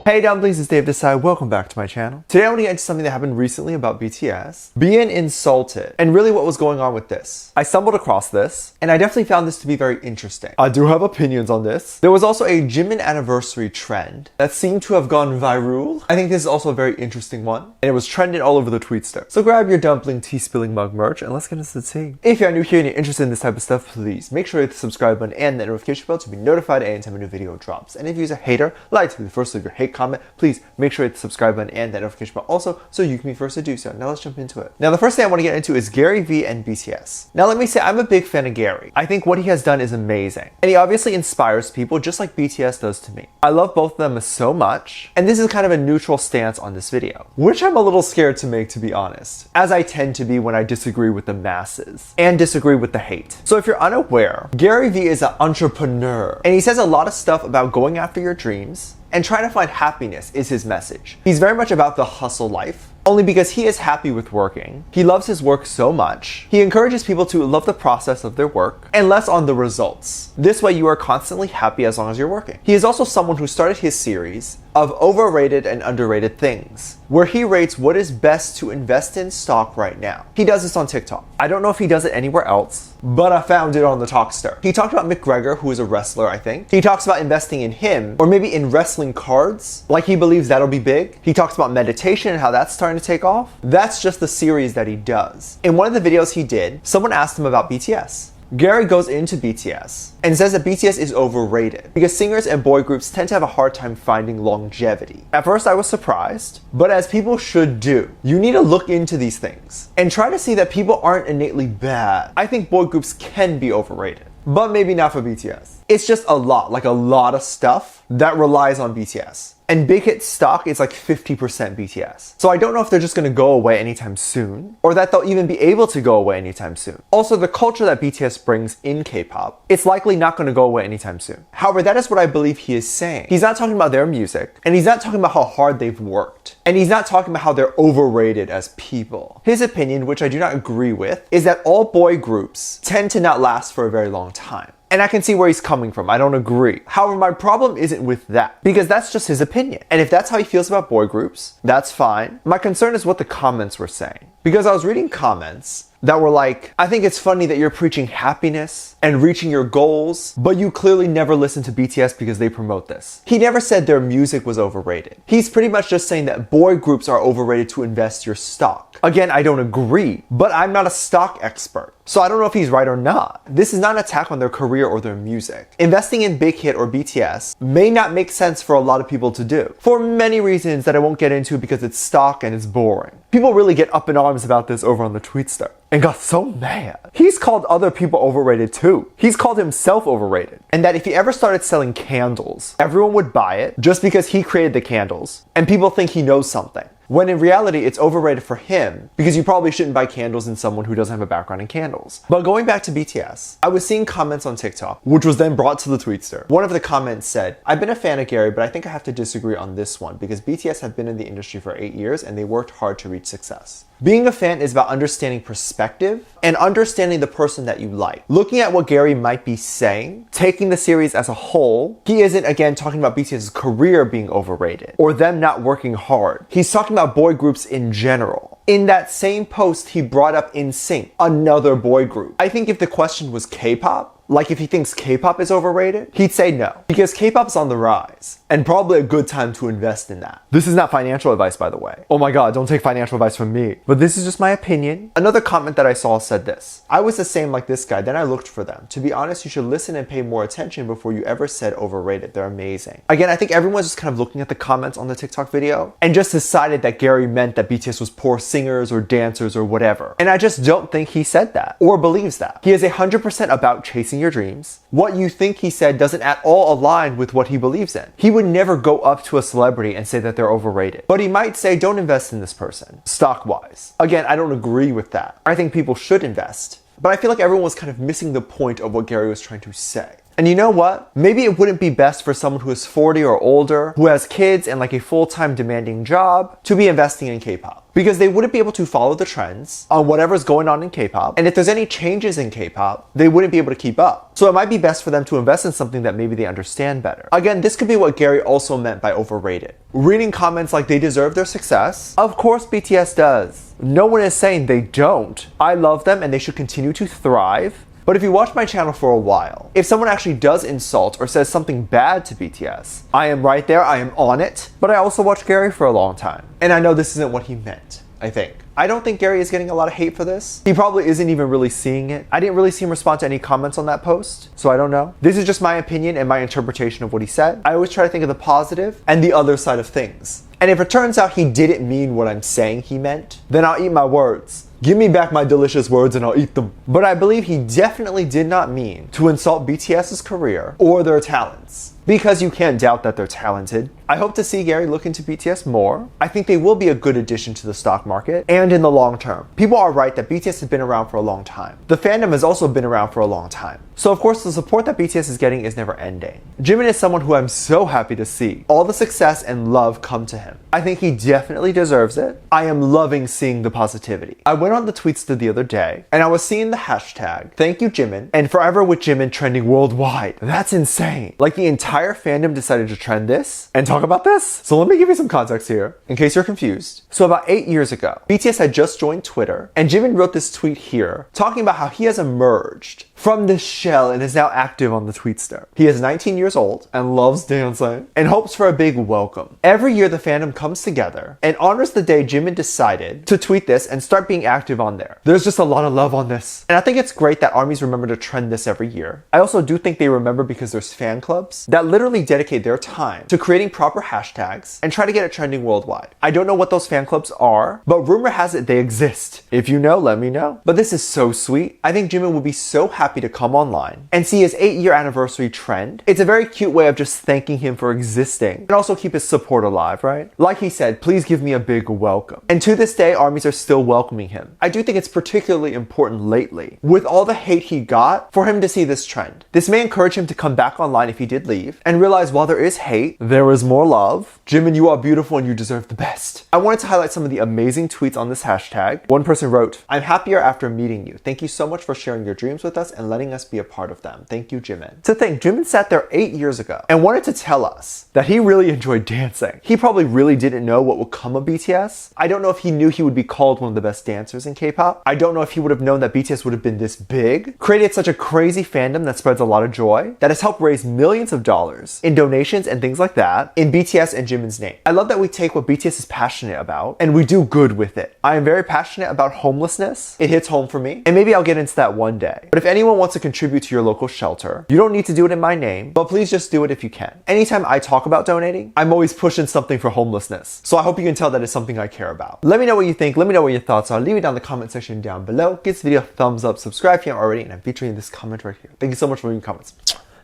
Hey dumplings, it's Dave Desai. Welcome back to my channel. Today I want to get into something that happened recently about BTS being insulted and really what was going on with this. I stumbled across this and I definitely found this to be very interesting. I do have opinions on this. There was also a Jimin anniversary trend that seemed to have gone viral. I think this is also a very interesting one and it was trending all over the tweetster. So grab your dumpling tea spilling mug merch and let's get into the tea. If you're new here and you're interested in this type of stuff, please make sure you hit the subscribe button and the notification bell to be notified anytime a new video drops. And if you're a hater, like to be the first to leave your hate comment, please make sure you hit the subscribe button and that notification bell also so you can be first to do so. Now let's jump into it. Now the first thing I want to get into is Gary Vee and BTS. Now let me say I'm a big fan of Gary. I think what he has done is amazing. And he obviously inspires people just like BTS does to me. I love both of them so much. And this is kind of a neutral stance on this video, which I'm a little scared to make, to be honest, as I tend to be when I disagree with the masses and disagree with the hate. So if you're unaware, Gary Vee is an entrepreneur and he says a lot of stuff about going after your dreams and trying to find happiness is his message. He's very much about the hustle life, only because he is happy with working. He loves his work so much. He encourages people to love the process of their work and less on the results. This way you are constantly happy as long as you're working. He is also someone who started his series of overrated and underrated things, where he rates what is best to invest in stock right now. He does this on TikTok. I don't know if he does it anywhere else, but I found it on the Talkster. He talked about McGregor, who is a wrestler, I think. He talks about investing in him, or maybe in wrestling cards, like he believes that'll be big. He talks about meditation and how that's starting to take off. That's just the series that he does. In one of the videos he did, someone asked him about BTS. Gary goes into BTS and says that BTS is overrated because singers and boy groups tend to have a hard time finding longevity. At first I was surprised, but as people should do, you need to look into these things and try to see that people aren't innately bad. I think boy groups can be overrated, but maybe not for BTS. It's just a lot of stuff that relies on BTS. And big hit stock is like 50% BTS. So I don't know if they're just gonna go away anytime soon, or that they'll even be able to go away anytime soon. Also, the culture that BTS brings in K-pop, it's likely not gonna go away anytime soon. However, that is what I believe he is saying. He's not talking about their music, and he's not talking about how hard they've worked, and he's not talking about how they're overrated as people. His opinion, which I do not agree with, is that all boy groups tend to not last for a very long time. And I can see where he's coming from. I don't agree. However, my problem isn't with that, because that's just his opinion. And if that's how he feels about boy groups, that's fine. My concern is what the comments were saying. Because I was reading comments that were like, I think it's funny that you're preaching happiness and reaching your goals, but you clearly never listen to BTS because they promote this. He never said their music was overrated. He's pretty much just saying that boy groups are overrated to invest your stock. Again, I don't agree, but I'm not a stock expert. So I don't know if he's right or not. This is not an attack on their career or their music. Investing in Big Hit or BTS may not make sense for a lot of people to do, for many reasons that I won't get into because it's stock and it's boring. People really get up in arms about this over on the Tweetster and got so mad. He's called other people overrated too. He's called himself overrated. And that if he ever started selling candles, everyone would buy it just because he created the candles and people think he knows something. When in reality, it's overrated for him because you probably shouldn't buy candles in someone who doesn't have a background in candles. But going back to BTS, I was seeing comments on TikTok, which was then brought to the Tweetster. One of the comments said, I've been a fan of Gary, but I think I have to disagree on this one because BTS have been in the industry for 8 years and they worked hard to reach success. Being a fan is about understanding perspective and understanding the person that you like. Looking at what Gary might be saying, taking the series as a whole, he isn't again talking about BTS's career being overrated or them not working hard. He's talking about boy groups in general. In that same post, he brought up NSYNC, another boy group. I think if the question was K-pop, like if he thinks K-pop is overrated, he'd say no, because K-pop's on the rise and probably a good time to invest in that. This is not financial advice, by the way. Oh my God, don't take financial advice from me. But this is just my opinion. Another comment that I saw said this. I was the same like this guy, then I looked for them. To be honest, you should listen and pay more attention before you ever said overrated. They're amazing. Again, I think everyone's just kind of looking at the comments on the TikTok video and just decided that Gary meant that BTS was poor singers or dancers or whatever. And I just don't think he said that or believes that. He is 100% about chasing your dreams. What you think he said doesn't at all align with what he believes in. He would never go up to a celebrity and say that they're overrated, but he might say don't invest in this person, stock-wise. Again, I don't agree with that. I think people should invest, but I feel like everyone was kind of missing the point of what Gary was trying to say. And you know what? Maybe it wouldn't be best for someone who is 40 or older, who has kids and like a full-time demanding job, to be investing in K-pop. Because they wouldn't be able to follow the trends on whatever's going on in K-pop. And if there's any changes in K-pop, they wouldn't be able to keep up. So it might be best for them to invest in something that maybe they understand better. Again, this could be what Gary also meant by overrated. Reading comments like they deserve their success. Of course BTS does. No one is saying they don't. I love them and they should continue to thrive. But if you watch my channel for a while, if someone actually does insult or says something bad to BTS, I am right there, I am on it. But I also watched Gary for a long time. And I know this isn't what he meant, I think. I don't think Gary is getting a lot of hate for this. He probably isn't even really seeing it. I didn't really see him respond to any comments on that post, so I don't know. This is just my opinion and my interpretation of what he said. I always try to think of the positive and the other side of things. And if it turns out he didn't mean what I'm saying he meant, then I'll eat my words. Give me back my delicious words and I'll eat them. But I believe he definitely did not mean to insult BTS's career or their talents. Because you can't doubt that they're talented. I hope to see Gary look into BTS more. I think they will be a good addition to the stock market and in the long term. People are right that BTS has been around for a long time. The fandom has also been around for a long time. So of course the support that BTS is getting is never ending. Jimin is someone who I'm so happy to see all the success and love come to him. I think he definitely deserves it. I am loving seeing the positivity. I went on the tweets the other day and I was seeing the hashtag thank you Jimin and Forever With Jimin trending worldwide. That's insane. Like the entire fandom decided to trend this and talk about this. So let me give you some context here in case you're confused. So about 8 years ago, BTS had just joined Twitter and Jimin wrote this tweet here talking about how he has emerged from this shell and is now active on the Tweetster. He is 19 years old and loves dancing and hopes for a big welcome. Every year the fandom comes together and honors the day Jimin decided to tweet this and start being active on there. There's just a lot of love on this. And I think it's great that armies remember to trend this every year. I also do think they remember because there's fan clubs that literally dedicate their time to creating proper hashtags and try to get it trending worldwide. I don't know what those fan clubs are, but rumor has it they exist. If you know, let me know. But this is so sweet. I think Jimin will be so happy to come online and see his 8-year anniversary trend. It's a very cute way of just thanking him for existing and also keep his support alive, right? Like he said, please give me a big welcome. And to this day, armies are still welcoming him. I do think it's particularly important lately, with all the hate he got, for him to see this trend. This may encourage him to come back online if he did leave and realize while there is hate, there is more love. Jimin, you are beautiful and you deserve the best. I wanted to highlight some of the amazing tweets on this hashtag. One person wrote, I'm happier after meeting you. Thank you so much for sharing your dreams with us and letting us be a part of them. Thank you, Jimin. To think, Jimin sat there 8 years ago and wanted to tell us that he really enjoyed dancing. He probably really didn't know what would come of BTS. I don't know if he knew he would be called one of the best dancers in K-pop. I don't know if he would have known that BTS would have been this big, created such a crazy fandom that spreads a lot of joy, that has helped raise millions of dollars in donations and things like that in BTS and Jimin's name. I love that we take what BTS is passionate about and we do good with it. I am very passionate about homelessness. It hits home for me, and maybe I'll get into that one day. But if anyone wants to contribute to your local shelter, you don't need to do it in my name, but please just do it if you can. Anytime I talk about donating, I'm always pushing something for homelessness. So I hope you can tell that it's something I care about. Let me know what you think. Let me know what your thoughts are. Leave it down in the comment section down below. Give this video a thumbs up, subscribe if you haven't already, and I'm featuring this comment right here. Thank you so much for leaving comments.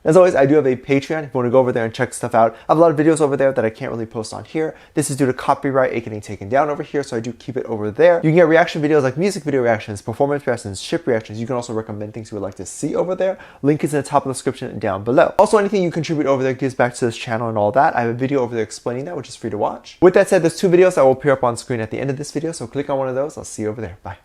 As always, I do have a Patreon if you want to go over there and check stuff out. I have a lot of videos over there that I can't really post on here. This is due to copyright, it getting taken down over here, so I do keep it over there. You can get reaction videos like music video reactions, performance reactions, ship reactions. You can also recommend things you would like to see over there. Link is in the top of the description and down below. Also, anything you contribute over there gives back to this channel and all that. I have a video over there explaining that, which is free to watch. With that said, there's 2 videos that will appear up on screen at the end of this video, so click on one of those. I'll see you over there. Bye.